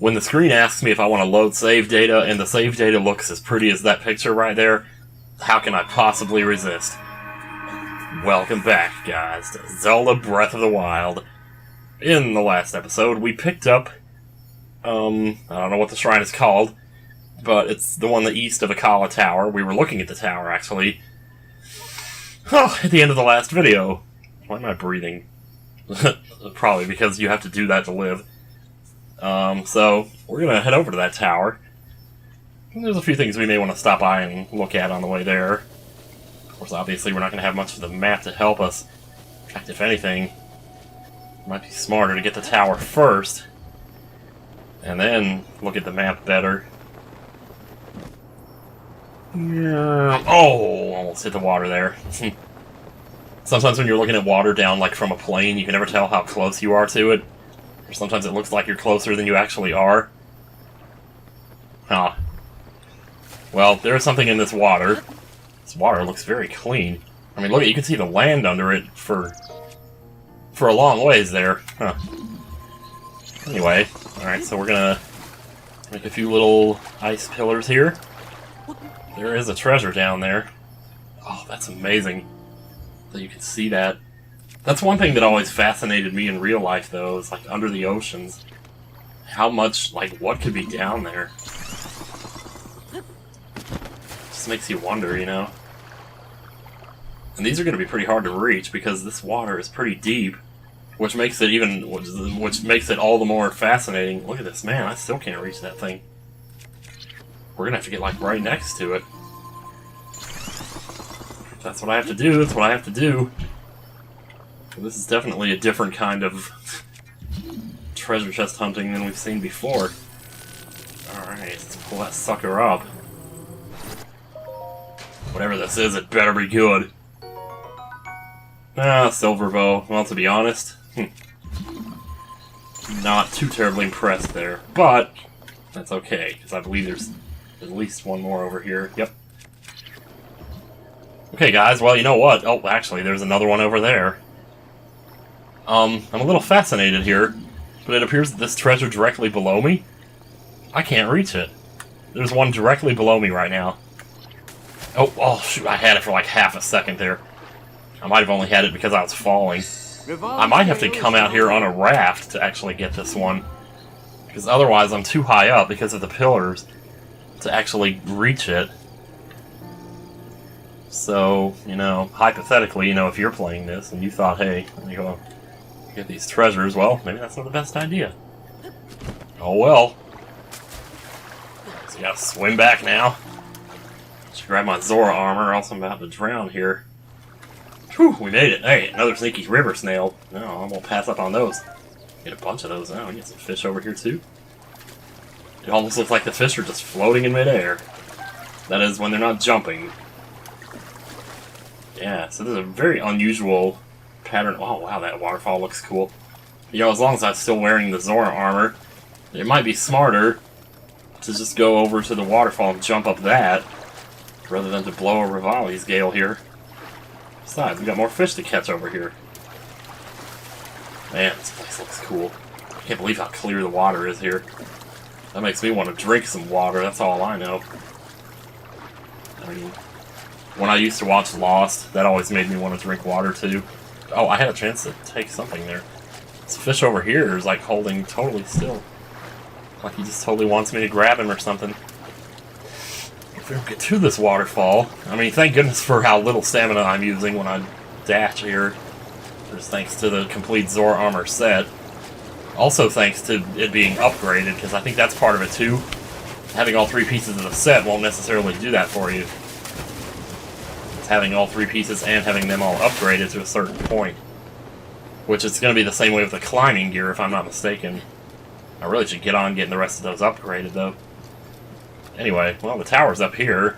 when the screen asks me if I want to load save data, and the save data looks as pretty as that picture right there, how can I possibly resist? Welcome back, guys, to Zelda Breath of the Wild. In the last episode, we picked up, I don't know what the shrine is called, but it's the one east of Akkala Tower. We were looking at the tower, actually. Oh, at the end of the last video. Why am I breathing? Probably because you have to do that to live. So, we're gonna head over to that tower. And there's a few things we may want to stop by and look at on the way there. Of course, obviously, we're not gonna have much of the map to help us. In fact, if anything, it might be smarter to get the tower first, and then look at the map better. Yeah. Oh, almost hit the water there. Sometimes when you're looking at water down, like from a plane, you can never tell how close you are to it. Or sometimes it looks like you're closer than you actually are. Huh. Well, there's something in this water. This water looks very clean. I mean, look, you can see the land under it for a long ways there. Huh. Anyway, alright, so we're gonna make a few little ice pillars here. There is a treasure down there. Oh, that's amazing that you can see that. That's one thing that always fascinated me in real life, though, is like under the oceans. How much, like, what could be down there? Just makes you wonder, you know? And these are going to be pretty hard to reach because this water is pretty deep, which makes it which makes it all the more fascinating. Look at this, man, I still can't reach that thing. We're gonna have to get, like, right next to it. If that's what I have to do, that's what I have to do. This is definitely a different kind of treasure chest hunting than we've seen before. Alright, let's pull that sucker up. Whatever this is, it better be good. Ah, silver bow. Well, to be honest, not too terribly impressed there. But that's okay, because I believe there's at least one more over here. Yep. Okay, guys, well, you know what? Oh, actually, there's another one over there. I'm a little fascinated here, but it appears that this treasure directly below me, I can't reach it. There's one directly below me right now. Oh, shoot, I had it for like half a second there. I might have only had it because I was falling. I might have to come out here on a raft to actually get this one, because otherwise I'm too high up because of the pillars to actually reach it. So, you know, hypothetically, you know, if you're playing this and you thought, hey, you go get these treasures, well, maybe that's not the best idea. Oh well. So you gotta swim back now. Should grab my Zora armor, or else I'm about to drown here. Whew, we made it. Hey, another sneaky river snail. No, I won't pass up on those. Get a bunch of those now. We get some fish over here too. It almost looks like the fish are just floating in midair. That is, when they're not jumping. Yeah, so there's a very unusual pattern. Oh, wow, that waterfall looks cool. You know, as long as I'm still wearing the Zora armor, it might be smarter to just go over to the waterfall and jump up that, rather than to blow a Rivali's gale here. Besides, we got more fish to catch over here. Man, this place looks cool. I can't believe how clear the water is here. That makes me want to drink some water, that's all I know. I mean, when I used to watch Lost, that always made me want to drink water too. Oh, I had a chance to take something there. This fish over here is like holding totally still. Like he just totally wants me to grab him or something. If we don't get to this waterfall, I mean, thank goodness for how little stamina I'm using when I dash here. Just thanks to the complete Zora armor set. Also thanks to it being upgraded, because I think that's part of it too. Having all three pieces of the set won't necessarily do that for you. It's having all three pieces and having them all upgraded to a certain point. Which is going to be the same way with the climbing gear, if I'm not mistaken. I really should get on getting the rest of those upgraded, though. Anyway, well, the tower's up here.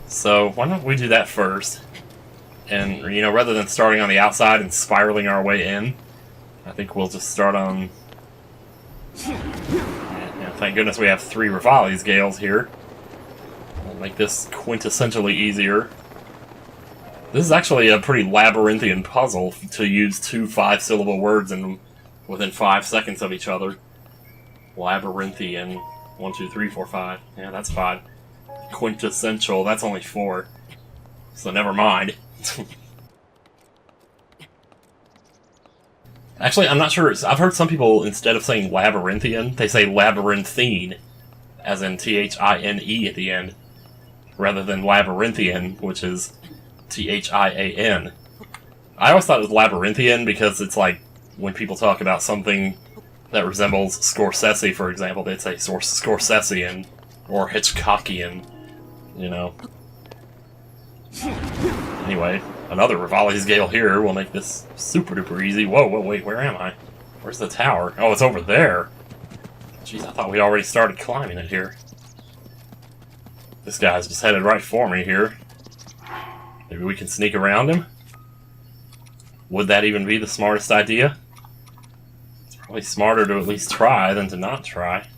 So, why don't we do that first? And, you know, rather than starting on the outside and spiraling our way in, I think we'll just start on... Yeah, thank goodness we have 3 Rivali's Gales here. We'll make this quintessentially easier. This is actually a pretty labyrinthian puzzle to use 2 5-syllable words in within 5 seconds of each other. Labyrinthian. 1, 2, 3, 4, 5. Yeah, that's 5. Quintessential, that's only 4. So never mind. Actually, I'm not sure. I've heard some people, instead of saying labyrinthian, they say labyrinthine, as in T-H-I-N-E at the end, rather than labyrinthian, which is T-H-I-A-N. I always thought it was labyrinthian because it's like when people talk about something that resembles Scorsese, for example, they'd say Scorsesean or Hitchcockian, you know. Anyway, another Rivali's Gale here will make this super duper easy. Whoa, wait, where am I? Where's the tower? Oh, it's over there. Jeez, I thought we'd already started climbing it here. This guy's just headed right for me here. Maybe we can sneak around him? Would that even be the smartest idea? It's probably smarter to at least try than to not try.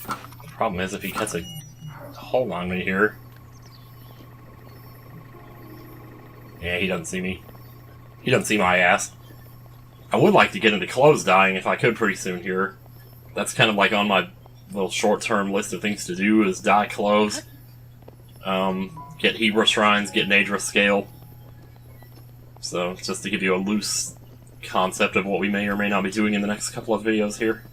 The problem is if he gets a hold on me here. Yeah, he doesn't see me. He doesn't see my ass. I would like to get into clothes dyeing if I could pretty soon here. That's kind of like on my little short-term list of things to do is dye clothes. Get Hebra shrines, get Naydra scale. So, just to give you a loose concept of what we may or may not be doing in the next couple of videos here.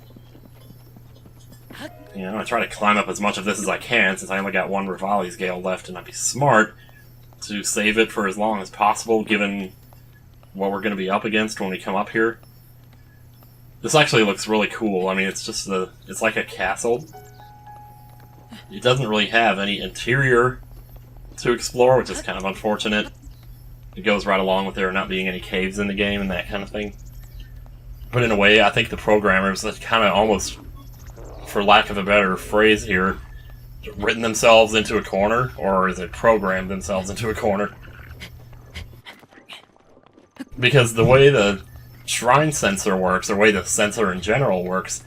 You know, I try to climb up as much of this as I can, since I only got one Rivali's Gale left, and I'd be smart to save it for as long as possible, given what we're going to be up against when we come up here. This actually looks really cool. I mean, it's just it's like a castle. It doesn't really have any interior to explore, which is kind of unfortunate. It goes right along with there not being any caves in the game and that kind of thing. But in a way, I think the programmers have kind of almost, for lack of a better phrase here, written themselves into a corner, or is it programmed themselves into a corner? Because the way the shrine sensor works, or the way the sensor in general works,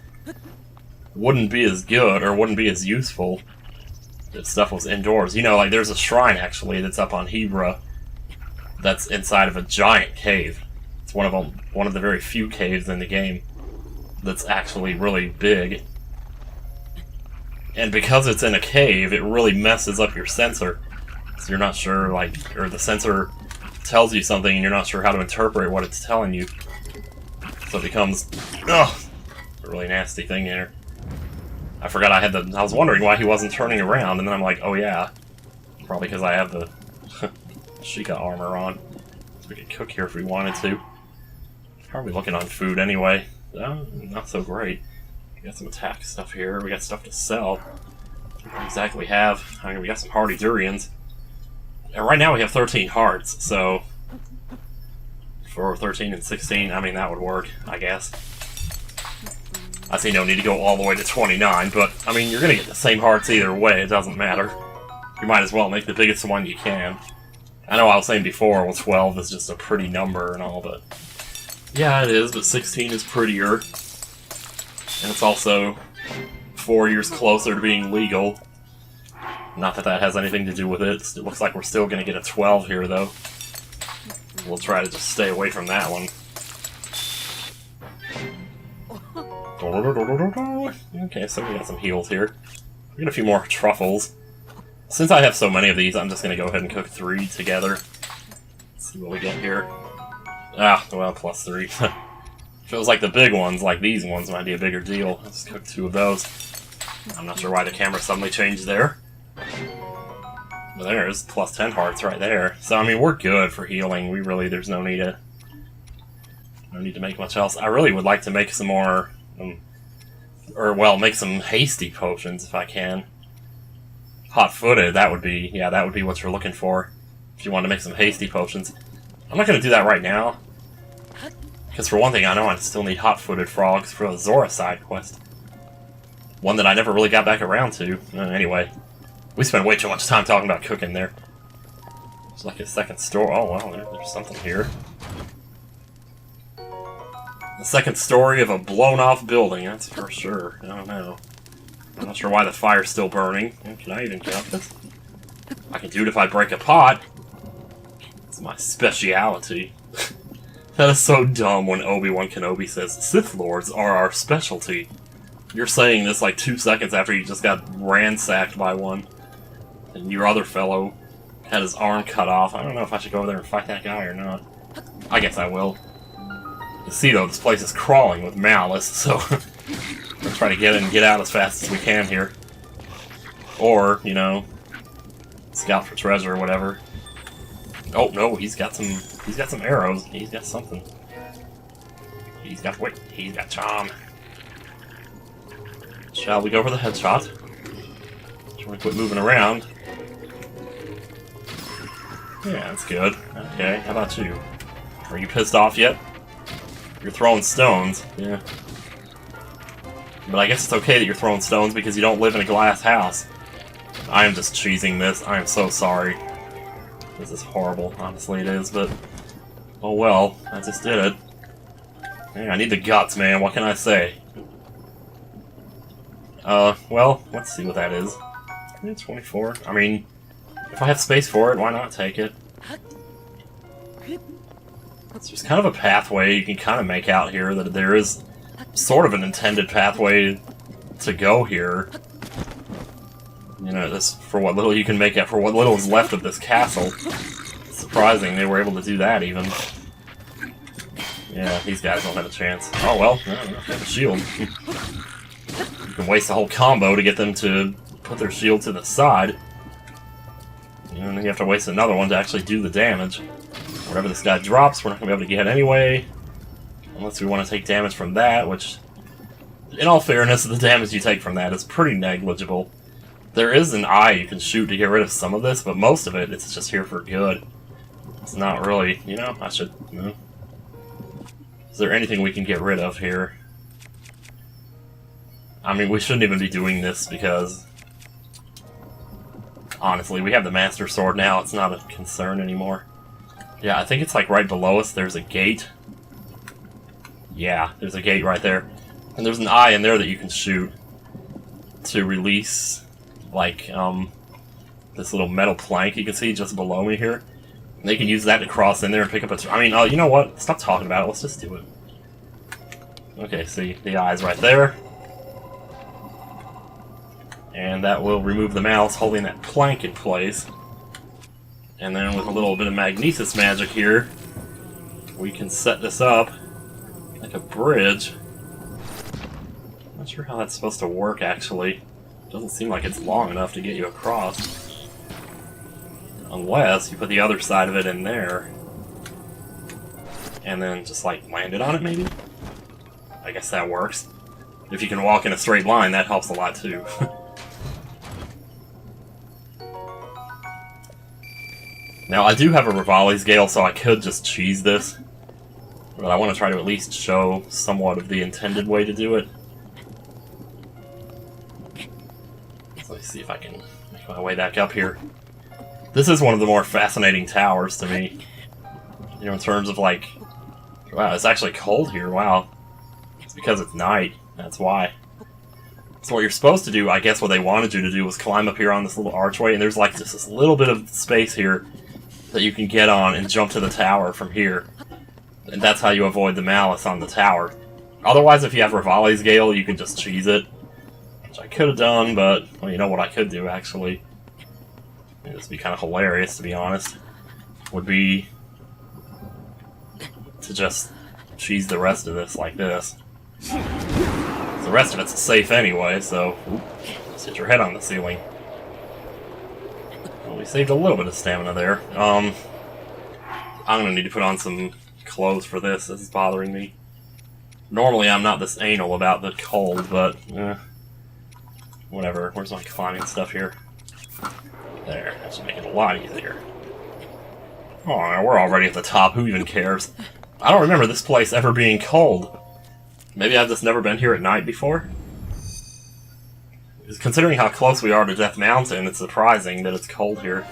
wouldn't be as good, or wouldn't be as useful if stuff was indoors. You know, like there's a shrine actually that's up on Hebra that's inside of a giant cave. It's one of the very few caves in the game that's actually really big. And because it's in a cave, it really messes up your sensor. So you're not sure, like, or the sensor tells you something and you're not sure how to interpret what it's telling you. So it becomes, ugh, a really nasty thing here. I forgot I was wondering why he wasn't turning around, and then I'm like, oh yeah. Probably because I have the Sheikah armor on. So we could cook here if we wanted to. Probably looking on food anyway. Not so great. We got some attack stuff here. We got stuff to sell. We don't exactly have. I mean, we got some hardy durians. And right now we have 13 hearts, so for 13 and 16, I mean, that would work, I guess. I see no need to go all the way to 29, but, I mean, you're gonna get the same hearts either way, it doesn't matter. You might as well make the biggest one you can. I know I was saying before, well, 12 is just a pretty number and all, but yeah, it is, but 16 is prettier. And it's also 4 years closer to being legal. Not that that has anything to do with it. It looks like we're still going to get a 12 here, though. We'll try to just stay away from that one. Okay, so we got some heals here. We got a few more truffles. Since I have so many of these, I'm just going to go ahead and cook 3 together. Let's see what we get here. Ah, well, plus 3. Feels like the big ones, like these ones, might be a bigger deal. Let's cook 2 of those. I'm not sure why the camera suddenly changed there. But there's plus 10 hearts right there. So, I mean, we're good for healing. We really, there's no need to make much else. I really would like to make some more, make some hasty potions if I can. Hot-footed, that would be what you're looking for. If you want to make some hasty potions. I'm not going to do that right now. Because for one thing, I know I still need hot-footed frogs for the Zora side quest. One that I never really got back around to. Anyway, we spent way too much time talking about cooking there. It's like a second story. Oh, well, there's something here. The second story of a blown-off building, that's for sure. I don't know. I'm not sure why the fire's still burning. Can I even count this? I can do it if I break a pot. It's my speciality. That is so dumb when Obi-Wan Kenobi says, Sith Lords are our specialty. You're saying this like 2 seconds after you just got ransacked by one. And your other fellow had his arm cut off. I don't know if I should go over there and fight that guy or not. I guess I will. You see though, this place is crawling with malice, so we'll try to get in and get out as fast as we can here. Or, you know, scout for treasure or whatever. Oh no, he's got some arrows. He's got something. He's got charm. Shall we go for the headshot? Just want to quit moving around. Yeah, that's good. Okay, how about you? Are you pissed off yet? You're throwing stones. Yeah. But I guess it's okay that you're throwing stones because you don't live in a glass house. I am just cheesing this. I am so sorry. This is horrible. Honestly, it is, but... oh well. I just did it. Yeah, I need the guts, man. What can I say? Well, let's see what that is. 24. I mean, if I have space for it, why not take it? It's just kind of a pathway you can kind of make out here, that there is sort of an intended pathway to go here. You know, this for what little you can make out, for what little is left of this castle. It's surprising they were able to do that, even. Yeah, these guys don't have a chance. Oh well, no, they have a shield. You can waste a whole combo to get them to put their shield to the side. And then you have to waste another one to actually do the damage. Whatever this guy drops, we're not going to be able to get anyway. Unless we want to take damage from that, which, in all fairness, the damage you take from that is pretty negligible. There is an eye you can shoot to get rid of some of this, but most of it, it's just here for good. It's not really, you know, I should, you know. Is there anything we can get rid of here? I mean, we shouldn't even be doing this because, honestly, we have the Master Sword now. It's not a concern anymore. Yeah, I think it's like right below us. There's a gate. Yeah, there's a gate right there. And there's an eye in there that you can shoot to release, like, this little metal plank you can see just below me here. And they can use that to cross in there and pick up a... I mean, you know what? Stop talking about it. Let's just do it. Okay, see, the eye's right there. And that will remove the mouse holding that plank in place. And then with a little bit of magnesis magic here, we can set this up like a bridge. Not sure how that's supposed to work, actually. Doesn't seem like it's long enough to get you across. Unless you put the other side of it in there. And then just, like, land it on it, maybe? I guess that works. If you can walk in a straight line, that helps a lot, too. Now, I do have a Rivali's Gale, so I could just cheese this. But I want to try to at least show somewhat of the intended way to do it. So let's see if I can make my way back up here. This is one of the more fascinating towers to me. You know, in terms of like... wow, it's actually cold here, wow. It's because it's night, that's why. So what you're supposed to do, I guess what they wanted you to do, was climb up here on this little archway, and there's like just this little bit of space here that you can get on and jump to the tower from here. And that's how you avoid the malice on the tower. Otherwise, if you have Rivali's Gale, you can just cheese it. Which I could have done, but, well, you know what I could do, actually. This would be kind of hilarious, to be honest. Would be to just cheese the rest of this like this. The rest of it's safe anyway, so... just hit your head on the ceiling. Well, we saved a little bit of stamina there. I'm gonna need to put on some clothes for this. This is bothering me. Normally I'm not this anal about the cold, but whatever. Where's my climbing stuff here? There, that should make it a lot easier. Oh, we're already at the top. Who even cares? I don't remember this place ever being cold. Maybe I've just never been here at night before? Considering how close we are to Death Mountain, it's surprising that it's cold here.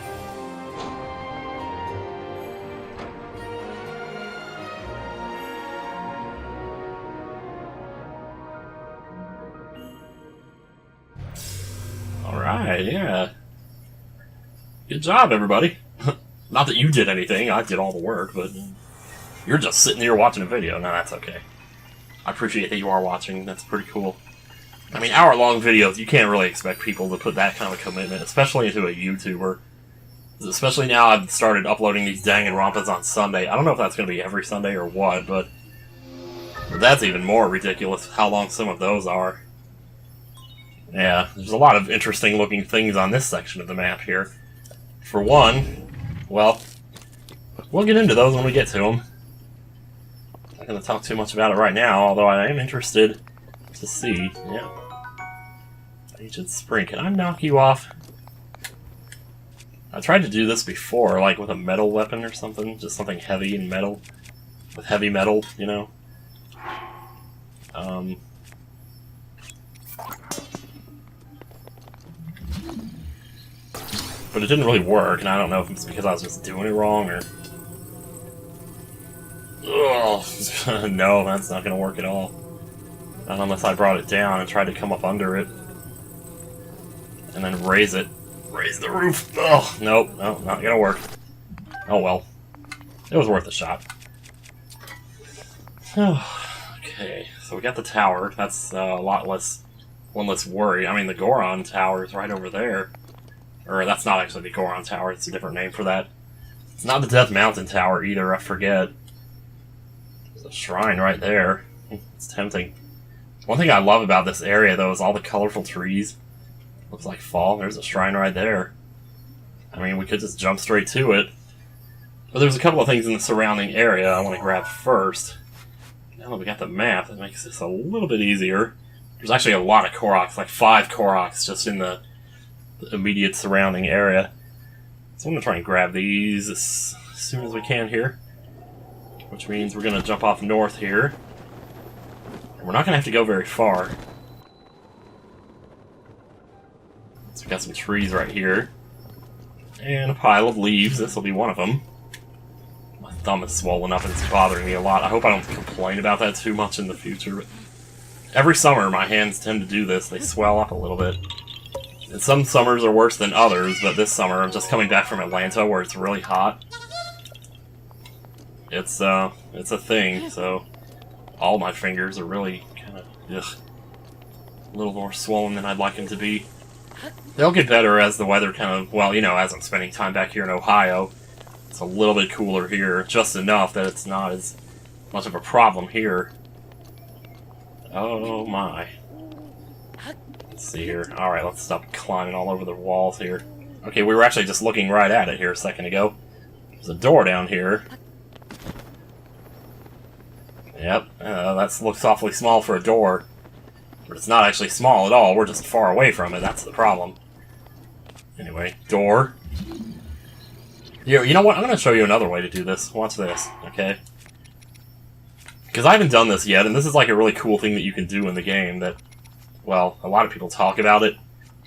Alright, yeah. Good job, everybody. Not that you did anything, I did all the work, but you're just sitting here watching a video. No, that's okay. I appreciate that you are watching, that's pretty cool. I mean, hour-long videos, you can't really expect people to put that kind of commitment, especially into a YouTuber. Especially now I've started uploading these Danganronpas on Sunday. I don't know if that's going to be every Sunday or what, but that's even more ridiculous how long some of those are. Yeah, there's a lot of interesting looking things on this section of the map here. For one, well, we'll get into those when we get to them. I'm not going to talk too much about it right now, although I am interested to see. Yeah. Ancient Spring, can I knock you off? I tried to do this before, like with a metal weapon or something. Just something heavy and metal. With heavy metal, you know? But it didn't really work, and I don't know if it's because I was just doing it wrong, or... Ugh. No, that's not going to work at all. Not unless I brought it down and tried to come up under it. And then raise it. Raise the roof! Oh, nope, no, not gonna work. Oh well. It was worth a shot. Okay, so we got the tower. That's a lot less... one less worry. I mean, the Goron Tower is right over there. Or, that's not actually the Goron Tower, it's a different name for that. It's not the Death Mountain Tower either, I forget. There's a shrine right there. It's tempting. One thing I love about this area, though, is all the colorful trees. Looks like fall. There's a shrine right there. I mean, we could just jump straight to it. But there's a couple of things in the surrounding area I want to grab first. Now that we got the map, that makes this a little bit easier. There's actually a lot of Koroks, like 5 Koroks just in the immediate surrounding area. So I'm going to try and grab these as soon as we can here. Which means we're going to jump off north here. And we're not going to have to go very far. So we got some trees right here. And a pile of leaves. This will be one of them. My thumb is swollen up and it's bothering me a lot. I hope I don't complain about that too much in the future. But every summer my hands tend to do this. They swell up a little bit. And some summers are worse than others, but this summer I'm just coming back from Atlanta where it's really hot. It's a thing, so all my fingers are really kind of a little more swollen than I'd like them to be. They'll get better as the weather kind of, well, you know, as I'm spending time back here in Ohio. It's a little bit cooler here, just enough that it's not as much of a problem here. Oh my. Let's see here. Alright, let's stop climbing all over the walls here. Okay, we were actually just looking right at it here a second ago. There's a door down here. Yep, that looks awfully small for a door. But it's not actually small at all, we're just far away from it, that's the problem. Anyway, door. You know what, I'm going to show you another way to do this. Watch this, okay? Because I haven't done this yet, and this is like a really cool thing that you can do in the game that, well, a lot of people talk about it,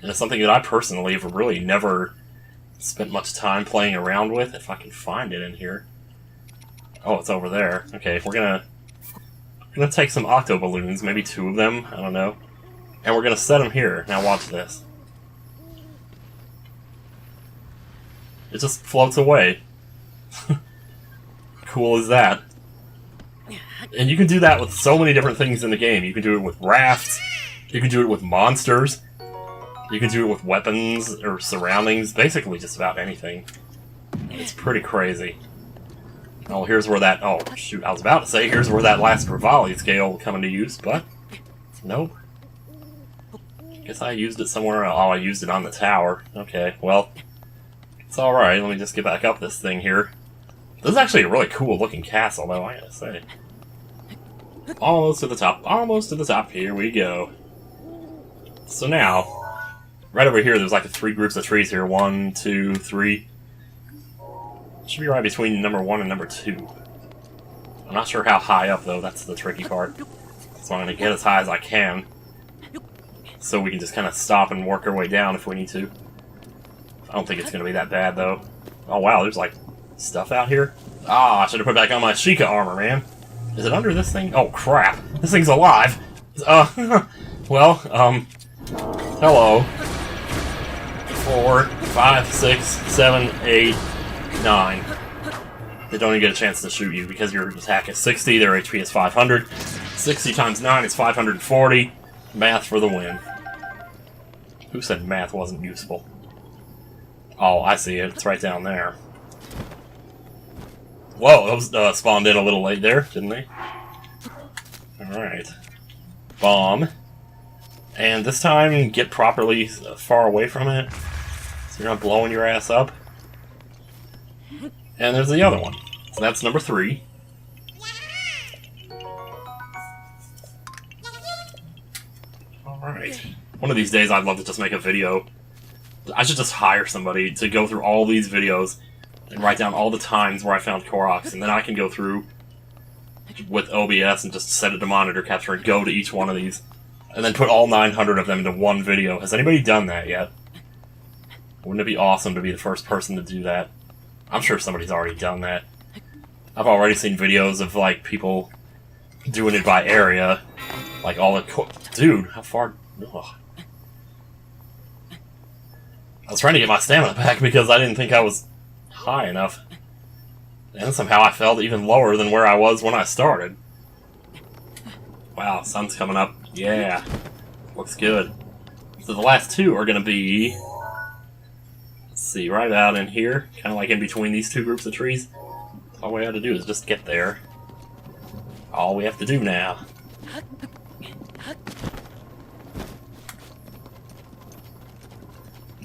and it's something that I personally have really never spent much time playing around with, if I can find it in here. Oh, it's over there. Okay, we're gonna take some octo balloons, maybe 2 of them, I don't know, and we're gonna set them here. Now watch this. It just floats away. Cool as that. And you can do that with so many different things in the game. You can do it with rafts, you can do it with monsters, you can do it with weapons or surroundings, basically just about anything. It's pretty crazy. Oh, here's where that... oh, shoot, I was about to say, here's where that last Rivali scale will come into use, but... nope. Guess I used it somewhere else. Oh, I used it on the tower. Okay, well... it's alright, let me just get back up this thing here. This is actually a really cool looking castle, though, I gotta say. Almost to the top. Almost to the top. Here we go. So now, right over here, there's like 3 groups of trees here. 1, 2, 3... should be right between number 1 and number 2. I'm not sure how high up, though. That's the tricky part. So I'm going to get as high as I can. So we can just kind of stop and work our way down if we need to. I don't think it's going to be that bad, though. Oh, wow, there's, like, stuff out here. Ah, I should have put back on my Sheikah armor, man. Is it under this thing? Oh, crap. This thing's alive. Well, hello. 4, 5, 6, 7, 8... 9. They don't even get a chance to shoot you because your attack is 60, their HP is 500. 60 times 9 is 540. Math for the win. Who said math wasn't useful? Oh, I see it. It's right down there. Whoa, those spawned in a little late there, didn't they? Alright. Bomb. And this time, get properly far away from it, so you're not blowing your ass up. And there's the other one. So that's number 3. Alright. One of these days I'd love to just make a video. I should just hire somebody to go through all these videos and write down all the times where I found Koroks, and then I can go through with OBS and just set it to monitor capture and go to each one of these. And then put all 900 of them into one video. Has anybody done that yet? Wouldn't it be awesome to be the first person to do that? I'm sure somebody's already done that. I've already seen videos of, like, people doing it by area. Like, all the... Dude, how far... Ugh. I was trying to get my stamina back because I didn't think I was high enough. And somehow I fell even lower than where I was when I started. Wow, sun's coming up. Yeah, looks good. So the last 2 are going to be, let's see, right out in here, kind of like in between these 2 groups of trees. All we have to do is just get there. All we have to do now.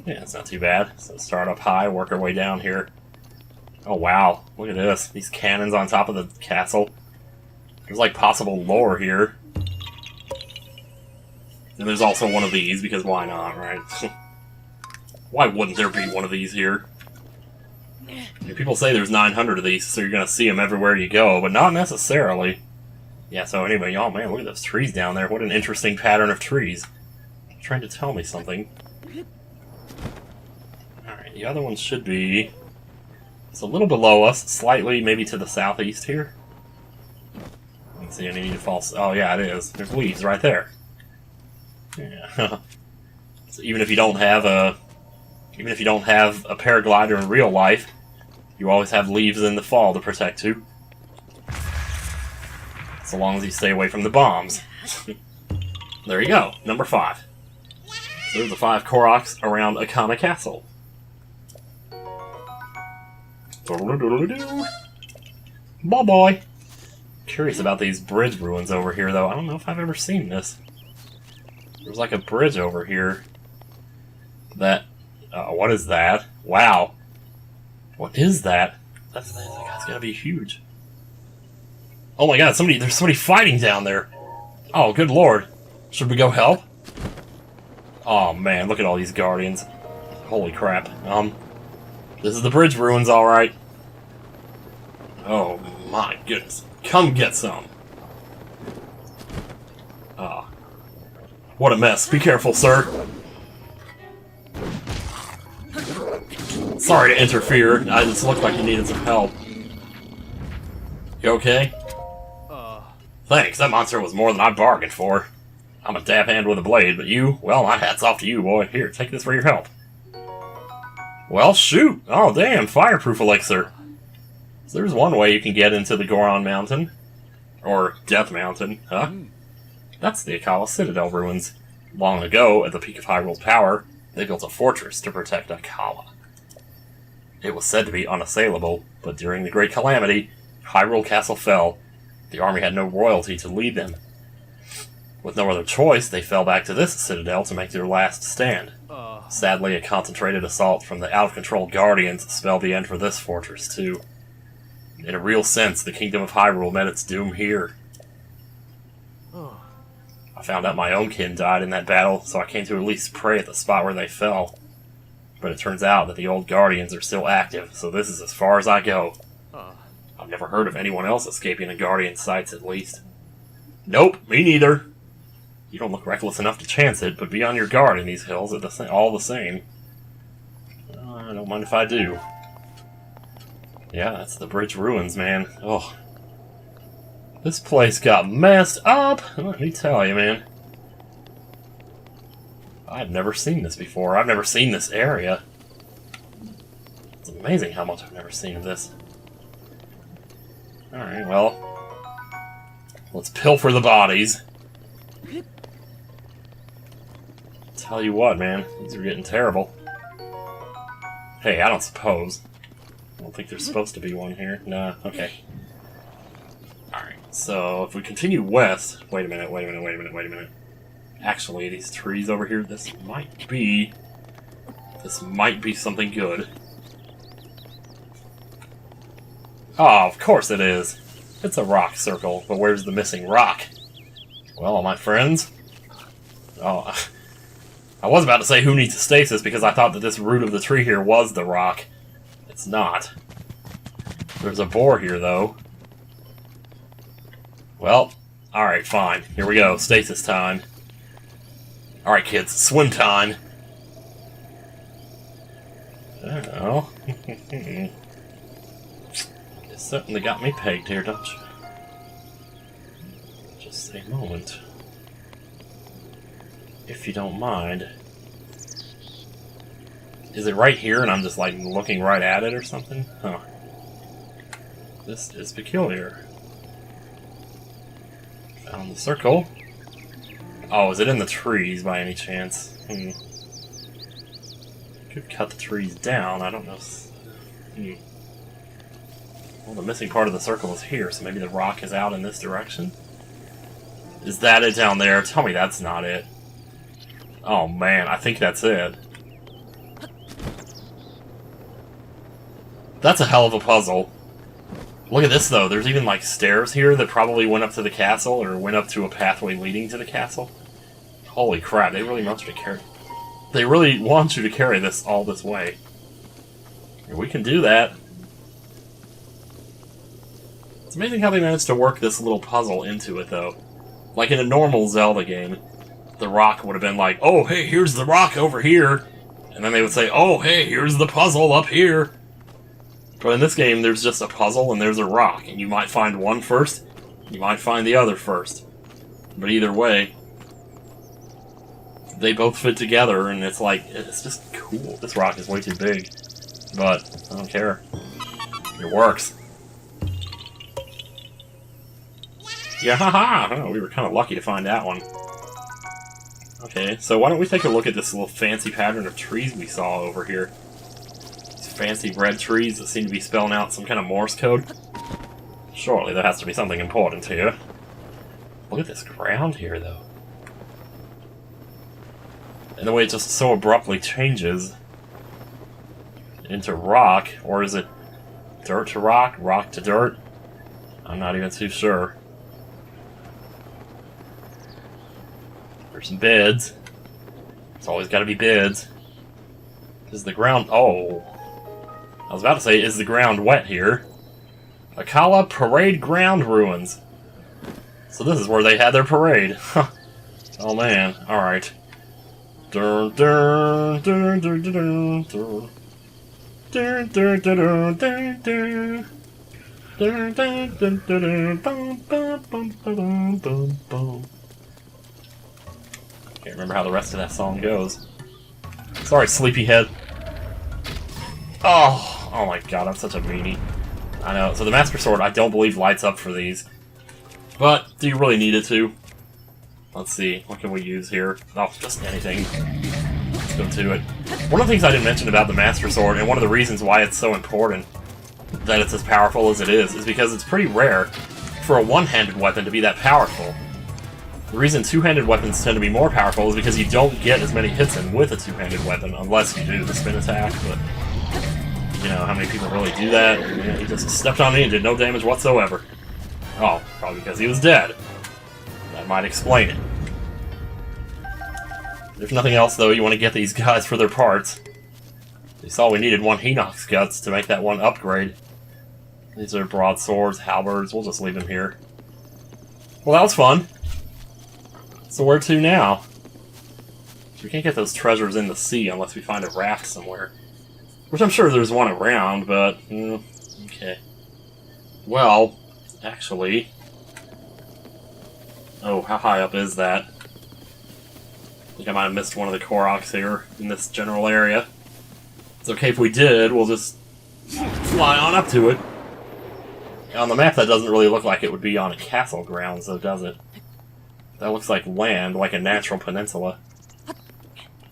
Yeah, it's not too bad. So start up high, work our way down here. Oh wow, look at this. These cannons on top of the castle. There's like possible lore here. And there's also one of these, because why not, right? Why wouldn't there be one of these here? People say there's 900 of these, so you're going to see them everywhere you go, but not necessarily. Yeah, so anyway, oh man, look at those trees down there. What an interesting pattern of trees. They're trying to tell me something. Alright, the other one should be... It's a little below us, slightly maybe to the southeast here. Let's see, I need to fall... Oh yeah, it is. There's leaves right there. Yeah. So even if you don't have a paraglider in real life, you always have leaves in the fall to protect you. So long as you stay away from the bombs. There you go, number 5. So there's the 5 Koroks around Akkala Castle. Bye-bye. Curious about these bridge ruins over here, though. I don't know if I've ever seen this. There's like a bridge over here that... what is that? Wow. What is that? That's gotta be huge. Oh my god, there's somebody fighting down there. Oh, good lord. Should we go help? Oh man, look at all these guardians. Holy crap. This is the bridge ruins, alright. Oh my goodness. Come get some. What a mess. Be careful, sir. Sorry to interfere. I just looked like you needed some help. You okay? Thanks. That monster was more than I bargained for. I'm a dab hand with a blade, but you, well, my hat's off to you, boy. Here, take this for your help. Well, shoot. Oh, damn. Fireproof elixir. So there's one way you can get into the Goron Mountain. Or Death Mountain, huh? That's the Akkala Citadel ruins. Long ago, at the peak of Hyrule's power, they built a fortress to protect Akkala. It was said to be unassailable, but during the Great Calamity, Hyrule Castle fell. The army had no royalty to lead them. With no other choice, they fell back to this citadel to make their last stand. Sadly, a concentrated assault from the out-of-control Guardians spelled the end for this fortress, too. In a real sense, the Kingdom of Hyrule met its doom here. I found out my own kin died in that battle, so I came to at least pray at the spot where they fell. But it turns out that the old Guardians are still active, so this is as far as I go. I've never heard of anyone else escaping the Guardian sights, at least. Nope, me neither. You don't look reckless enough to chance it, but be on your guard in these hills all the same. I don't mind if I do. Yeah, that's the bridge ruins, man. Oh. This place got messed up! Let me tell you, man. I've never seen this before. I've never seen this area. It's amazing how much I've never seen of this. Alright, well. Let's pilfer the bodies. Tell you what, man, these are getting terrible. Hey, I don't suppose. I don't think there's supposed to be one here. Nah, okay. Alright, so if we continue west... Wait a minute. Actually, these trees over here, this might be something good. Oh, of course it is. It's a rock circle, but where's the missing rock? Well, my friends... Oh, I was about to say who needs a stasis because I thought that this root of the tree here was the rock. It's not. There's a boar here, though. Well, alright, fine. Here we go. Stasis time. Alright, kids. Swim time. Oh. You certainly got me pegged here, don't you? Just a moment. If you don't mind. Is it right here and I'm just like looking right at it or something? Huh. This is peculiar. Found the circle. Oh, is it in the trees by any chance? Could cut the trees down, I don't know. Well, the missing part of the circle is here, so maybe the rock is out in this direction? Is that it down there? Tell me that's not it. Oh man, I think that's it. That's a hell of a puzzle. Look at this though, there's even like stairs here that probably went up to the castle, or went up to a pathway leading to the castle. Holy crap, they really want you to carry... They really want you to carry this all this way. We can do that. It's amazing how they managed to work this little puzzle into it though. Like in a normal Zelda game, the rock would have been like, oh hey, here's the rock over here. And then they would say, oh hey, here's the puzzle up here. But in this game, there's just a puzzle and there's a rock. And you might find one first, you might find the other first. But either way, they both fit together and it's like, it's just cool. This rock is way too big. But, I don't care. It works. Yeah, haha! Oh, we were kind of lucky to find that one. Okay, so why don't we take a look at this little fancy pattern of trees we saw over here. These fancy red trees that seem to be spelling out some kind of Morse code. Surely there has to be something important here. Look at this ground here, though. And the way it just so abruptly changes into rock, or is it dirt to rock, rock to dirt? I'm not even too sure. There's some beds. It's always got to be beds. Is the ground... Oh. I was about to say, is the ground wet here? Akkala Parade Ground Ruins. So this is where they had their parade. Oh man, alright. Dun dun dun dun dun dun. Dun dun dun dun dun dun. Dun dun dun dun bum bum bum bum bum bum. Can't remember how the rest of that song goes. Sorry, sleepyhead. Oh my god, I'm such a meanie. I know. So the Master Sword, I don't believe lights up for these. But, do you really need it to? Let's see, what can we use here? Oh, just anything. Let's go to it. One of the things I didn't mention about the Master Sword, and one of the reasons why it's so important that it's as powerful as it is because it's pretty rare for a one-handed weapon to be that powerful. The reason two-handed weapons tend to be more powerful is because you don't get as many hits in with a two-handed weapon, unless you do the spin attack, but... You know, how many people really do that? Yeah, he just stepped on me and did no damage whatsoever. Oh, probably because he was dead. That might explain it. If nothing else, though, you want to get these guys for their parts. You saw we needed one Hinox Guts to make that one upgrade. These are broadswords, halberds, we'll just leave them here. Well, that was fun. So where to now? We can't get those treasures in the sea unless we find a raft somewhere. Which I'm sure there's one around, but... okay. Well, actually... Oh, how high up is that? I think I might have missed one of the Koroks here in this general area. It's okay if we did, we'll just fly on up to it. On the map, that doesn't really look like it would be on a castle grounds, though, does it? That looks like land, like a natural peninsula.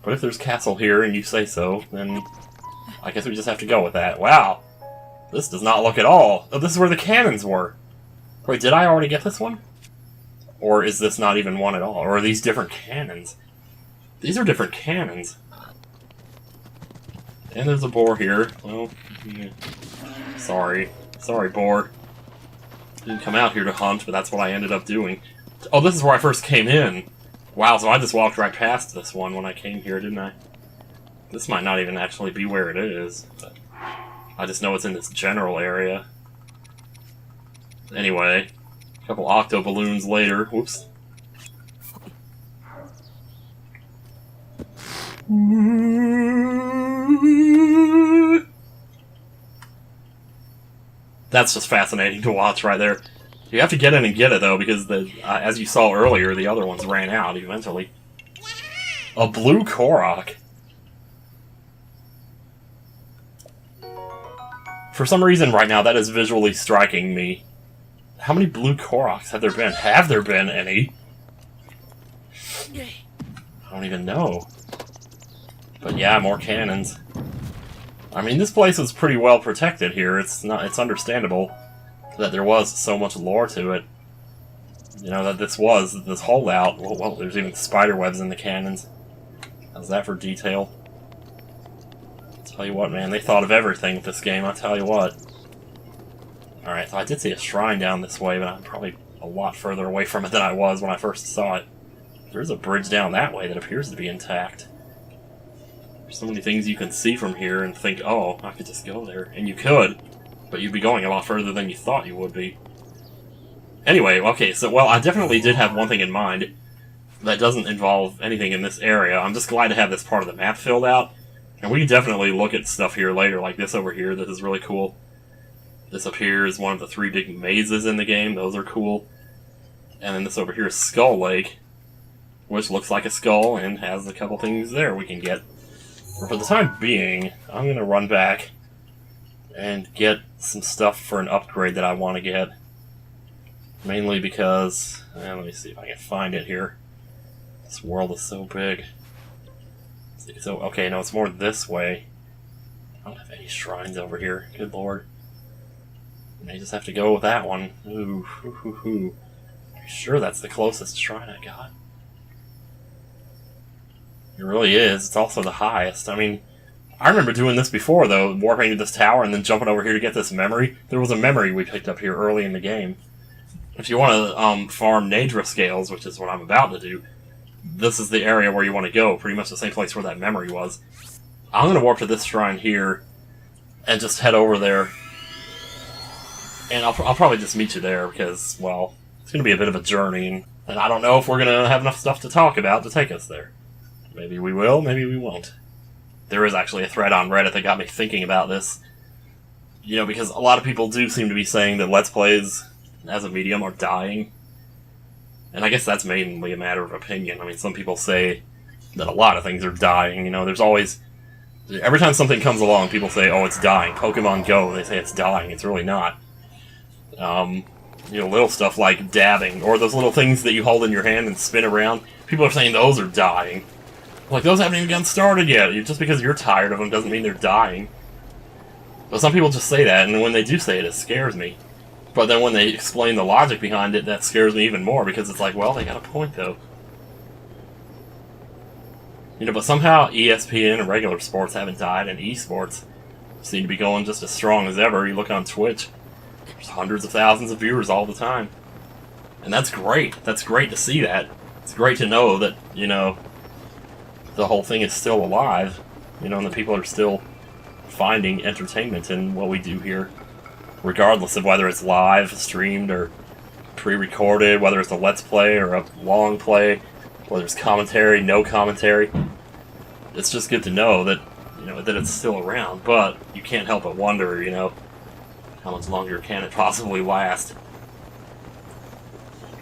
But if there's castle here and you say so, then I guess we just have to go with that. Wow! This does not look at all. Oh, this is where the cannons were. Wait, did I already get this one? Or is this not even one at all? Or are these different cannons? These are different cannons. And there's a boar here. Well, yeah. Sorry. Sorry, boar. Didn't come out here to hunt, but that's what I ended up doing. Oh, this is where I first came in. Wow, so I just walked right past this one when I came here, didn't I? This might not even actually be where it is, but I just know it's in this general area. Anyway, a couple octo balloons later. Whoops. That's just fascinating to watch right there. You have to get in and get it, though, because, as you saw earlier, the other ones ran out eventually. A blue Korok. For some reason right now, that is visually striking me. How many blue Koroks have there been? Have there been any? I don't even know. But yeah, more cannons. I mean, this place is pretty well protected here. It's understandable that there was so much lore to it. You know, that this holdout. Well, there's even spider webs in the cannons. How's that for detail? I'll tell you what, man, they thought of everything with this game, I'll tell you what. Alright, so I did see a shrine down this way, but I'm probably a lot further away from it than I was when I first saw it. There's a bridge down that way that appears to be intact. There's so many things you can see from here and think, oh, I could just go there. And you could, but you'd be going a lot further than you thought you would be. Anyway, okay, so, well, I definitely did have one thing in mind that doesn't involve anything in this area. I'm just glad to have this part of the map filled out. And we can definitely look at stuff here later, like this over here. This is really cool. This up here is one of the 3 big mazes in the game. Those are cool. And then this over here is Skull Lake, which looks like a skull and has a couple things there we can get. But for the time being, I'm going to run back and get some stuff for an upgrade that I want to get. Mainly because, let me see if I can find it here. This world is so big. So, okay, no, it's more this way. I don't have any shrines over here. Good lord. I may just have to go with that one. Ooh, hoo, hoo, hoo. Are you sure that's the closest shrine I got? It really is. It's also the highest. I mean, I remember doing this before, though, warping to this tower and then jumping over here to get this memory. There was a memory we picked up here early in the game. If you want to farm Naydra scales, which is what I'm about to do, this is the area where you want to go, pretty much the same place where that memory was. I'm going to warp to this shrine here and just head over there. And I'll probably just meet you there because, well, it's going to be a bit of a journey. And I don't know if we're going to have enough stuff to talk about to take us there. Maybe we will, maybe we won't. There is actually a thread on Reddit that got me thinking about this. You know, because a lot of people do seem to be saying that Let's Plays as a medium are dying. And I guess that's mainly a matter of opinion. I mean, some people say that a lot of things are dying. You know, there's always... Every time something comes along, people say, oh, it's dying. Pokemon Go, they say it's dying. It's really not. You know, little stuff like dabbing, or those little things that you hold in your hand and spin around. People are saying those are dying. Like, those haven't even gotten started yet. Just because you're tired of them doesn't mean they're dying. But some people just say that, and when they do say it, it scares me. But then when they explain the logic behind it, that scares me even more, because it's like, well, they got a point, though. You know, but somehow ESPN and regular sports haven't died, and esports seem to be going just as strong as ever. You look on Twitch, there's hundreds of thousands of viewers all the time. And that's great. That's great to see that. It's great to know that, you know, the whole thing is still alive, you know, and the people are still finding entertainment in what we do here. Regardless of whether it's live, streamed, or pre-recorded, whether it's a Let's Play or a long play, whether it's commentary, no commentary. It's just good to know that, you know, that it's still around, but you can't help but wonder, you know, how much longer can it possibly last?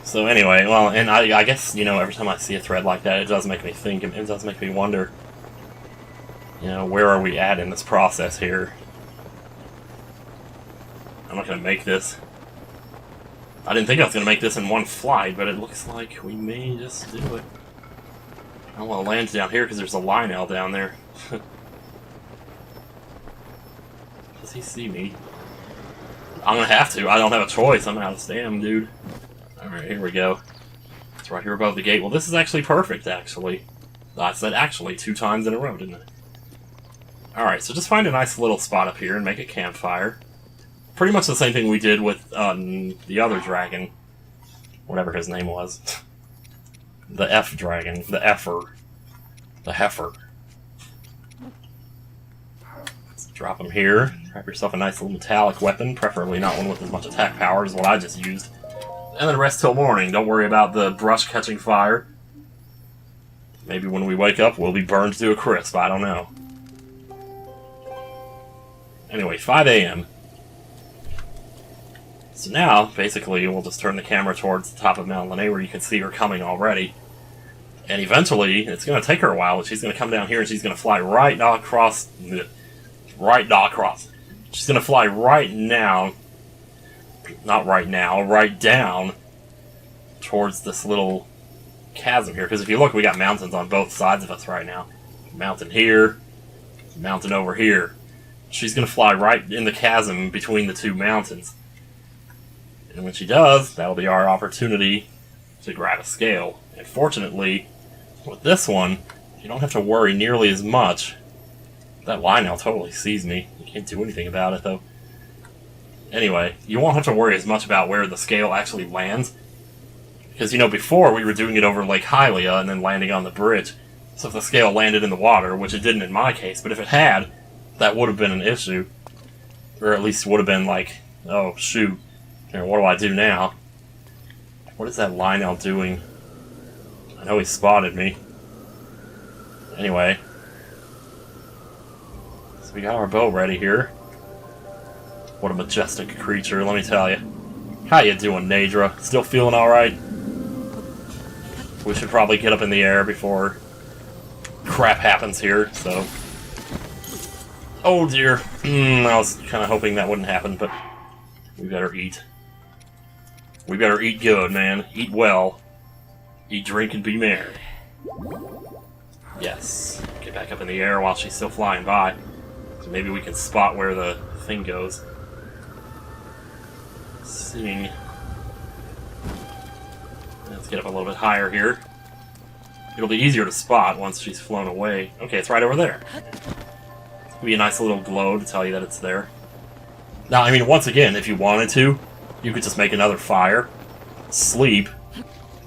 So anyway, well, and I guess, you know, every time I see a thread like that, it does make me think, it does make me wonder, you know, where are we at in this process here? I'm not going to make this. I didn't think I was going to make this in one flight, but it looks like we may just do it. I don't want to land down here because there's a Lionel down there. Does he see me? I'm gonna have to. I don't have a choice. I'm out of stam, dude. Alright, here we go. It's right here above the gate. Well, this is actually perfect, actually. I said actually 2 times in a row, didn't I? Alright, so just find a nice little spot up here and make a campfire. Pretty much the same thing we did with the other dragon. Whatever his name was. The F dragon. The Effer. The Heifer. Let's drop him here. Grab yourself a nice little metallic weapon, preferably not one with as much attack power as what I just used. And then rest till morning. Don't worry about the brush catching fire. Maybe when we wake up, we'll be burned to a crisp. I don't know. Anyway, 5 a.m. So now, basically, we'll just turn the camera towards the top of Mount Lene where you can see her coming already. And eventually, it's going to take her a while, but she's going to come down here and she's going to fly right across. She's going to fly right now. Not right now, right down towards this little chasm here. Because if you look, we got mountains on both sides of us right now. Mountain here, mountain over here. She's going to fly right in the chasm between the 2 mountains. And when she does, that'll be our opportunity to grab a scale. And fortunately, with this one, you don't have to worry nearly as much. That Lionel totally sees me. You can't do anything about it, though. Anyway, you won't have to worry as much about where the scale actually lands. Because, you know, before we were doing it over Lake Hylia and then landing on the bridge. So if the scale landed in the water, which it didn't in my case, but if it had, that would have been an issue. Or at least would have been like, oh, shoot. Here, what do I do now? What is that Lionel doing? I know he spotted me. Anyway. So we got our bow ready here. What a majestic creature, let me tell you. How you doing, Naydra? Still feeling alright? We should probably get up in the air before crap happens here, so... Oh dear. I was kind of hoping that wouldn't happen, but we better eat. We better eat good, man. Eat well. Eat, drink, and be merry. Yes. Get back up in the air while she's still flying by. So maybe we can spot where the thing goes. Seeing. Let's get up a little bit higher here. It'll be easier to spot once she's flown away. Okay, it's right over there. It'll be a nice little glow to tell you that it's there. Now, I mean, once again, if you wanted to, you could just make another fire, sleep.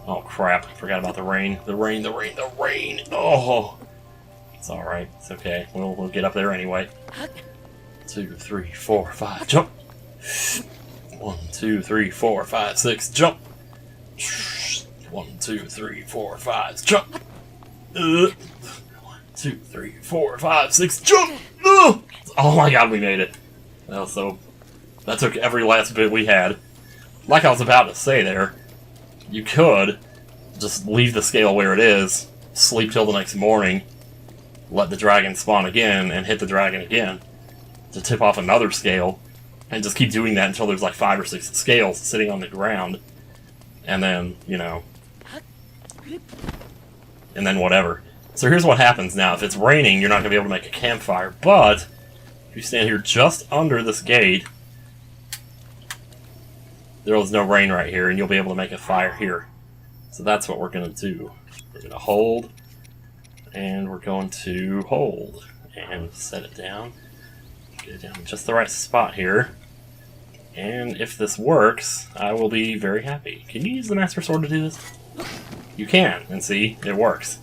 Oh crap, I forgot about the rain. The rain. Oh! It's alright, it's okay. We'll get up there anyway. 2, 3, 4, 5, jump! 1, 2, 3, 4, 5, 6, jump! 1, 2, 3, 4, 5, jump! 1, 2, 3, 4, 5, 6, jump! Oh my god, we made it. That took every last bit we had. Like I was about to say there, you could just leave the scale where it is, sleep till the next morning, let the dragon spawn again, and hit the dragon again to tip off another scale, and just keep doing that until there's like 5 or 6 scales sitting on the ground, and then, you know, and then whatever. So here's what happens now. If it's raining, you're not going to be able to make a campfire, but if you stand here just under this gate, there's no rain right here, and you'll be able to make a fire here. So that's what we're going to do. We're going to hold, and we're going to hold, and set it down. Get it down in just the right spot here. And if this works, I will be very happy. Can you use the Master Sword to do this? You can, and see, it works.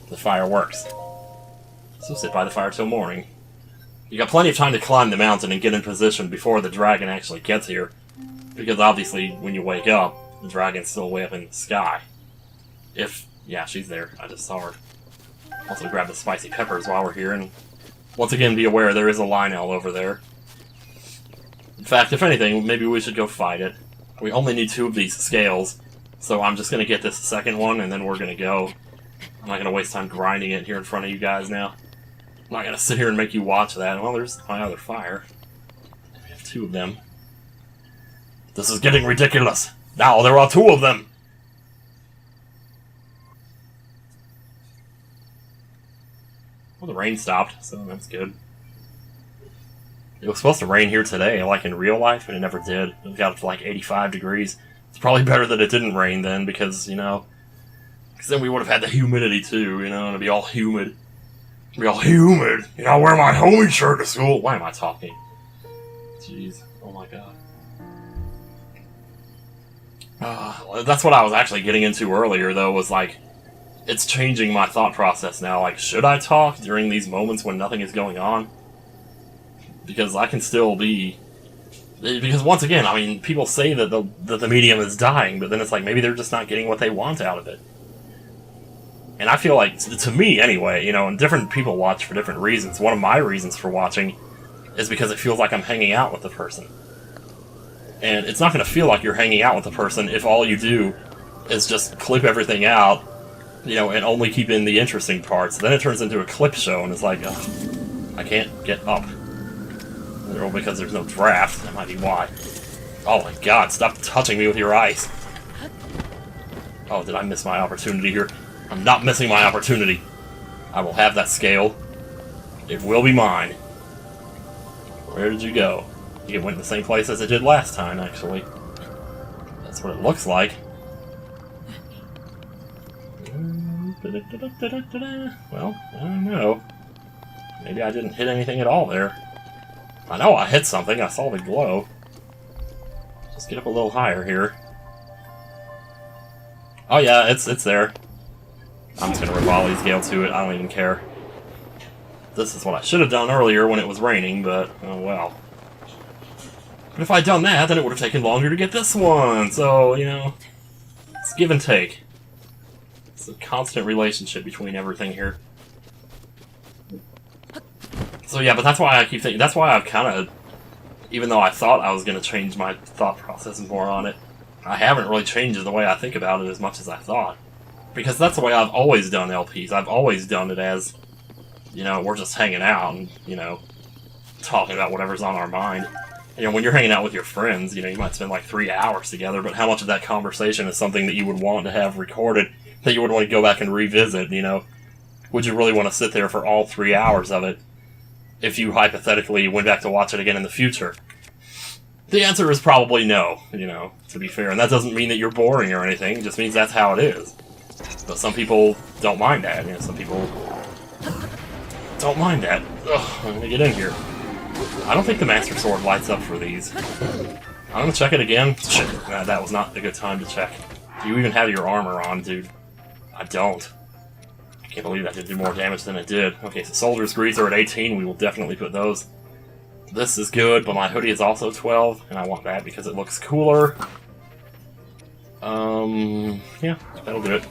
The fire works. So sit by the fire till morning. You got plenty of time to climb the mountain and get in position before the dragon actually gets here. Because obviously, when you wake up, the dragon's still way up in the sky. Yeah, she's there. I just saw her. Also grab the spicy peppers while we're here, and once again be aware there is a Lionel over there. In fact, if anything, maybe we should go fight it. We only need 2 of these scales, so I'm just going to get this second one, and then we're going to go. I'm not going to waste time grinding it here in front of you guys now. I'm not going to sit here and make you watch that. Well, there's my other fire. We have 2 of them. This is getting ridiculous. Now there are 2 of them. Well, the rain stopped, so that's good. It was supposed to rain here today, like in real life, but it never did. It got up to like 85 degrees. It's probably better that it didn't rain then, because, you know, because then we would have had the humidity too, you know, and it'd be all humid. It'd be all humid! You know, I wear my homie shirt to school! Why am I talking? Jeez. Oh my god. That's what I was actually getting into earlier, though, was like, it's changing my thought process now. Like, should I talk during these moments when nothing is going on? Because I can still be... Because once again, I mean, people say that the medium is dying, but then it's like, maybe they're just not getting what they want out of it. And I feel like, to me anyway, you know, and different people watch for different reasons. One of my reasons for watching is because it feels like I'm hanging out with the person. And it's not going to feel like you're hanging out with the person if all you do is just clip everything out, you know, and only keep in the interesting parts. Then it turns into a clip show, and it's like, I can't get up. Well, because there's no draft. That might be why. Oh my god, stop touching me with your ice. Oh, did I miss my opportunity here? I'm not missing my opportunity. I will have that scale. It will be mine. Where did you go? It went in the same place as it did last time, actually. That's what it looks like. Well, I don't know. Maybe I didn't hit anything at all there. I know I hit something. I saw the glow. Just get up a little higher here. Oh yeah, it's there. I'm just gonna rip Ollie's Gale to it. I don't even care. This is what I should have done earlier when it was raining, but oh well. But if I'd done that, then it would have taken longer to get this one. So, you know, it's give and take. It's a constant relationship between everything here. So yeah, but that's why I keep thinking, that's why I've kind of, even though I thought I was going to change my thought process more on it, I haven't really changed the way I think about it as much as I thought. Because that's the way I've always done LPs. I've always done it as, you know, we're just hanging out and, you know, talking about whatever's on our mind. You know, when you're hanging out with your friends, you know, you might spend like 3 hours together, but how much of that conversation is something that you would want to have recorded, that you would want to go back and revisit, you know? Would you really want to sit there for all 3 hours of it if you hypothetically went back to watch it again in the future? The answer is probably no, you know, to be fair. And that doesn't mean that you're boring or anything, it just means that's how it is. But some people don't mind that, you know, some people don't mind that. Ugh, I'm gonna get in here. I don't think the Master Sword lights up for these. I'm gonna check it again. Shit, that was not a good time to check. Do you even have your armor on, dude? I don't. I can't believe that did do more damage than it did. Okay, so Soldier's Greaves are at 18, we will definitely put those. This is good, but my hoodie is also 12, and I want that because it looks cooler. Yeah, that'll do it.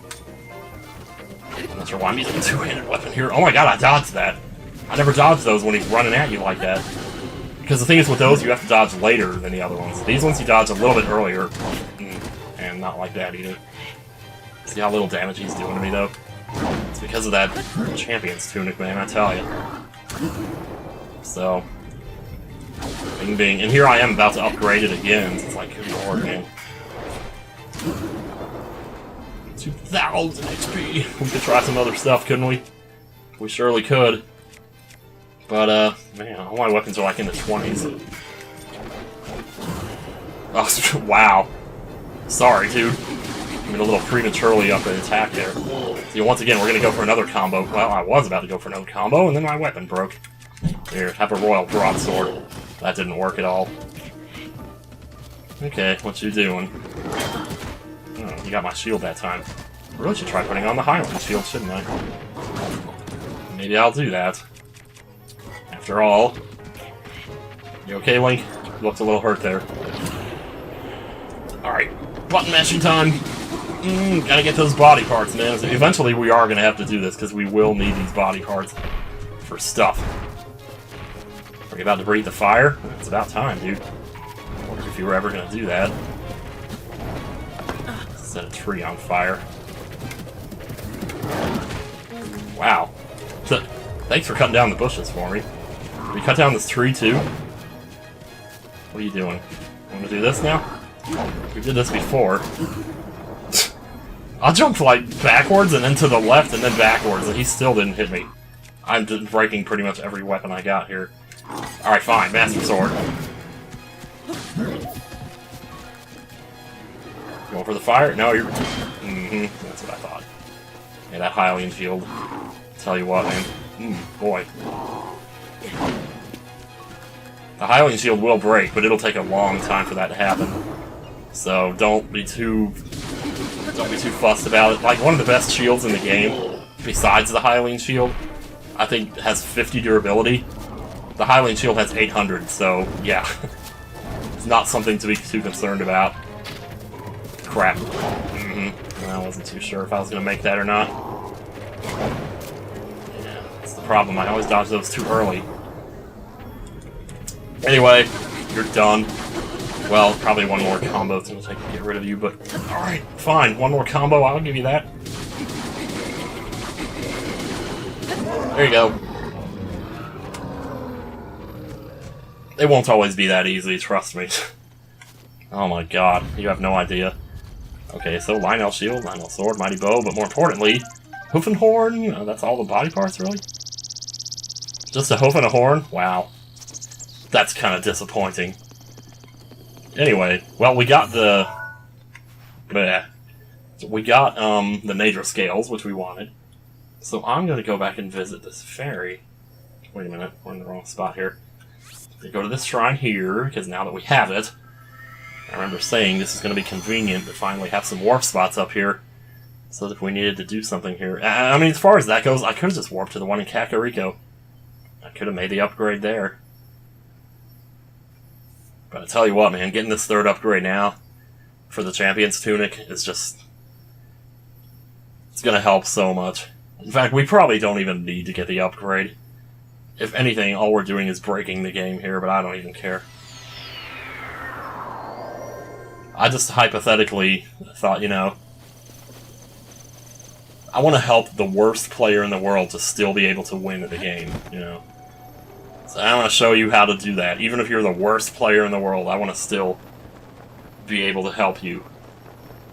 I'm not sure why I'm using a two-handed weapon here. Oh my god, I dodged that! I never dodge those when he's running at you like that. Because the thing is with those, you have to dodge later than the other ones. These ones you dodge a little bit earlier. And not like that either. See how little damage he's doing to me though? It's because of that Champion's Tunic, man, I tell you. So... Bing bing. And here I am about to upgrade it again. It's like, good lord, man. 2,000 HP! We could try some other stuff, couldn't we? We surely could. But, man, all my weapons are like in the 20s. Oh, wow. Sorry, dude. I mean, a little prematurely up the attack there. See, once again, we're gonna go for another combo. Well, I was about to go for another combo, and then my weapon broke. Here, have a Royal Broadsword. That didn't work at all. Okay, what you doing? Oh, you got my shield that time. I really should try putting on the Highland shield, shouldn't I? Maybe I'll do that. After all... You okay, Link? You looked a little hurt there. Alright, button mashing time! Gotta get those body parts, man. Eventually we are gonna have to do this, because we will need these body parts for stuff. Are you about to breathe the fire? It's about time, dude. I wonder if you were ever gonna do that. Set a tree on fire. Wow. So, thanks for cutting down the bushes for me. Did we cut down this tree too? What are you doing? Want to do this now? We did this before. I jumped like backwards and then to the left and then backwards and he still didn't hit me. I'm just breaking pretty much every weapon I got here. Alright, fine. Master Sword. Going for the fire? No, you're... That's what I thought. Yeah, that Hylian shield. Tell you what, man. Boy. The Hylian shield will break, but it'll take a long time for that to happen. So don't be too fussed about it. Like, one of the best shields in the game, besides the Hylian shield, I think has 50 durability. The Hylian shield has 800, so yeah. It's not something to be too concerned about. Crap. I wasn't too sure if I was going to make that or not. Yeah, that's the problem. I always dodge those too early. Anyway, you're done. Well, probably one more combo is going to get rid of you, but... Alright, fine. One more combo, I'll give you that. There you go. It won't always be that easy, trust me. Oh my god, you have no idea. Okay, so Lionel Shield, Lionel Sword, Mighty Bow, but more importantly, Hoof and Horn? That's all the body parts, really? Just a hoof and a horn? Wow. That's kind of disappointing. Anyway, well, we got the... We got, the Naydra scales, which we wanted. So I'm gonna go back and visit this fairy. Wait a minute, we're in the wrong spot here. We go to this shrine here, because now that we have it, I remember saying this is going to be convenient to finally have some warp spots up here, so that if we needed to do something here... I mean, as far as that goes, I could have just warped to the one in Kakariko. I could have made the upgrade there. But I tell you what, man, getting this third upgrade now for the Champion's Tunic is just... It's going to help so much. In fact, we probably don't even need to get the upgrade. If anything, all we're doing is breaking the game here, but I don't even care. I just hypothetically thought, you know, I want to help the worst player in the world to still be able to win at the game, you know. So I want to show you how to do that. Even if you're the worst player in the world, I want to still be able to help you.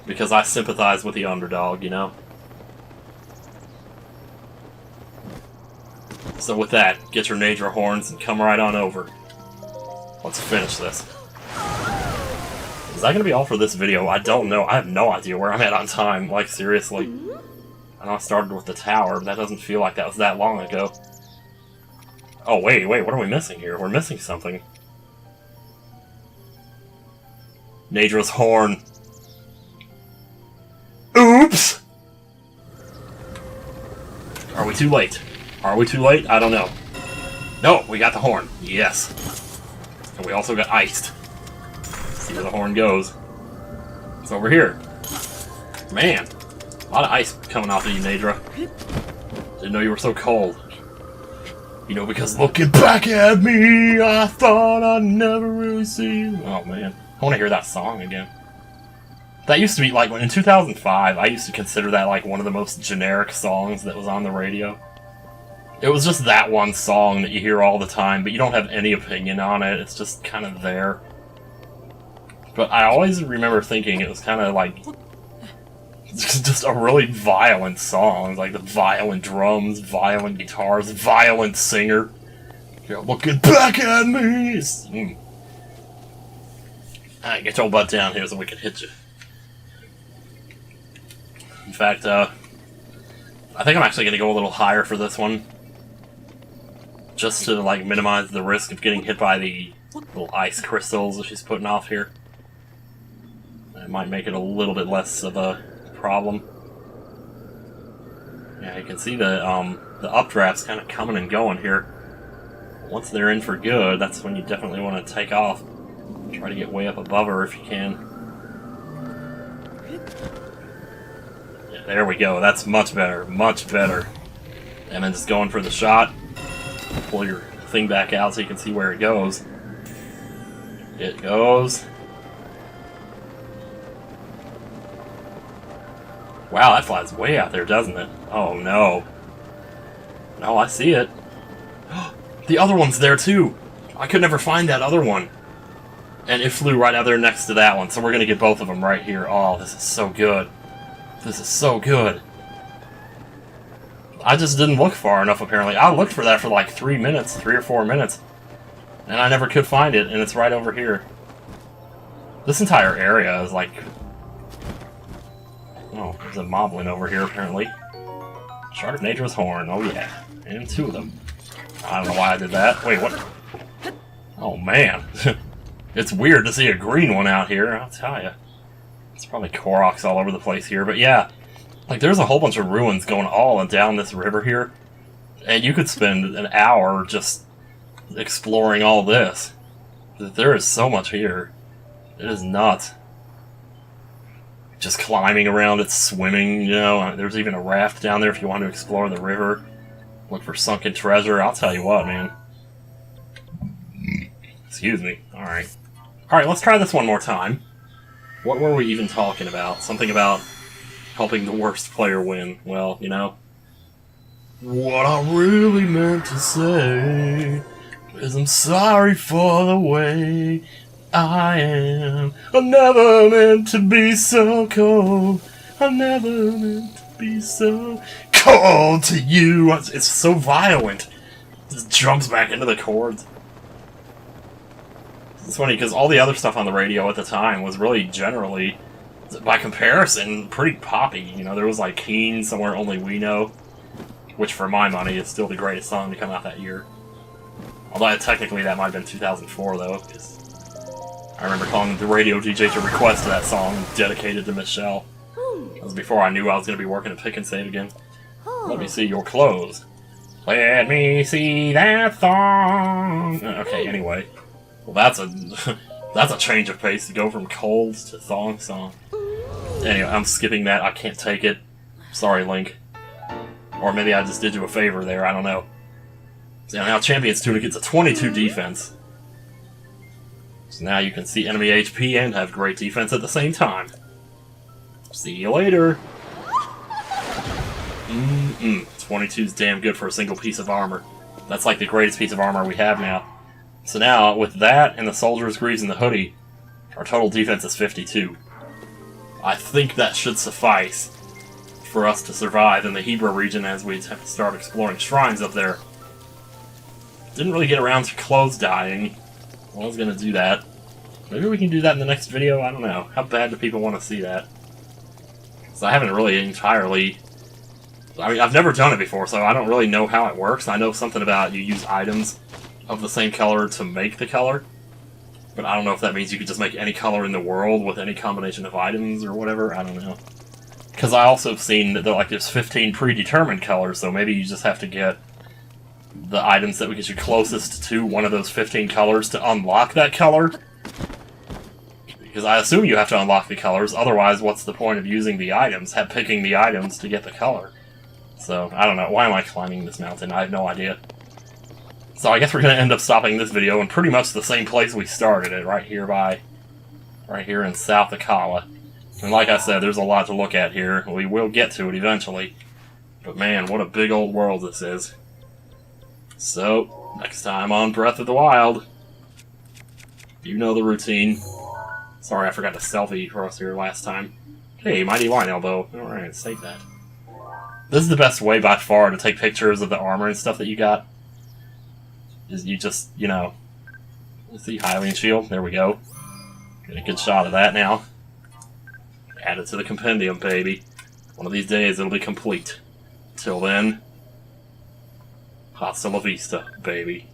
Because I sympathize with the underdog, you know. So with that, get your Naydra horns and come right on over. Let's finish this. Is that going to be all for this video? I don't know. I have no idea where I'm at on time. Like, seriously. I know I started with the tower, but that doesn't feel like that was that long ago. Oh, wait, what are we missing here? We're missing something. Naydra's horn. Oops! Are we too late? Are we too late? I don't know. No, we got the horn. Yes. And we also got iced. See where the horn goes. It's over here. Man, a lot of ice coming off of you, Naydra. Didn't know you were so cold. You know, because looking back at me, I thought I'd never really see you. Oh man, I want to hear that song again. That used to be, like, in 2005, I used to consider that, like, one of the most generic songs that was on the radio. It was just that one song that you hear all the time, but you don't have any opinion on it. It's just kind of there. But I always remember thinking it was kind of like just a really violent song. Like the violent drums, violent guitars, violent singer. You're looking back at me! Alright, get your butt down here so we can hit you. In fact, I think I'm actually going to go a little higher for this one. Just to, like, minimize the risk of getting hit by the little ice crystals that she's putting off here. That might make it a little bit less of a problem. Yeah, you can see the updrafts kind of coming and going here. Once they're in for good, that's when you definitely want to take off. Try to get way up above her if you can. Yeah, there we go. That's much better. Much better. And then just going for the shot. Pull your thing back out so you can see where it goes. It goes. Wow, that flies way out there, doesn't it? Oh no. No, I see it. The other one's there too! I could never find that other one. And it flew right out there next to that one, so we're gonna get both of them right here. Oh, this is so good. This is so good. I just didn't look far enough, apparently. I looked for that for like 3 minutes, 3 or 4 minutes, and I never could find it, and it's right over here. This entire area is like... Oh, there's a moblin over here, apparently. Shard of Naydra's horn, oh yeah. And 2 of them. I don't know why I did that. Wait, what? Oh man. It's weird to see a green one out here, I'll tell ya. It's probably Koroks all over the place here, but yeah. Like, there's a whole bunch of ruins going all and down this river here. And you could spend an hour just exploring all this. There is so much here. It is nuts. Just climbing around it, swimming, you know. There's even a raft down there if you want to explore the river. Look for sunken treasure. I'll tell you what, man. Excuse me. Alright. Alright, let's try this one more time. What were we even talking about? Something about helping the worst player win. Well, you know. What I really meant to say is I'm sorry for the way I am. I never meant to be so cold. I never meant to be so cold to you. It's so violent. It just jumps back into the chords. It's funny because all the other stuff on the radio at the time was really generally, by comparison, pretty poppy. You know, there was like Keen, Somewhere Only We Know, which for my money is still the greatest song to come out that year. Although technically that might have been 2004 though, because I remember calling the radio DJ to request that song dedicated to Michelle. That was before I knew I was going to be working at Pick and Save again. Let me see your clothes. Let me see that thong. Okay, anyway. Well, that's a change of pace to go from cold to thong song. Anyway, I'm skipping that. I can't take it. Sorry, Link. Or maybe I just did you a favor there. I don't know. So now Champion's Tunic gets a 22 defense. So now you can see enemy HP and have great defense at the same time. See you later. 22's damn good for a single piece of armor. That's like the greatest piece of armor we have now. So now, with that and the Soldier's Greaves and the hoodie, our total defense is 52. I think that should suffice for us to survive in the Hebra region as we start exploring shrines up there. Didn't really get around to clothes dyeing. I was gonna do that. Maybe we can do that in the next video, I don't know. How bad do people want to see that? So I haven't really entirely... I mean, I've never done it before, so I don't really know how it works. I know something about you use items of the same color to make the color, but I don't know if that means you could just make any color in the world with any combination of items or whatever. I don't know. Because I also have seen that there's 15 predetermined colors, so maybe you just have to get the items that would get you closest to one of those 15 colors to unlock that color. Because I assume you have to unlock the colors, otherwise what's the point of using the items, picking the items to get the color? So, I don't know. Why am I climbing this mountain? I have no idea. So I guess we're going to end up stopping this video in pretty much the same place we started it, right here in South Akkala. And like I said, there's a lot to look at here. We will get to it eventually. But man, what a big old world this is. So, next time on Breath of the Wild, you know the routine. Sorry, I forgot to selfie across here last time. Hey, Mighty Line Elbow. Alright, save that. This is the best way by far to take pictures of the armor and stuff that you got. Is you just, you know... Let's see, Hylian Shield. There we go. Get a good shot of that now. Add it to the compendium, baby. One of these days it'll be complete. Till then... Hasta la vista, baby.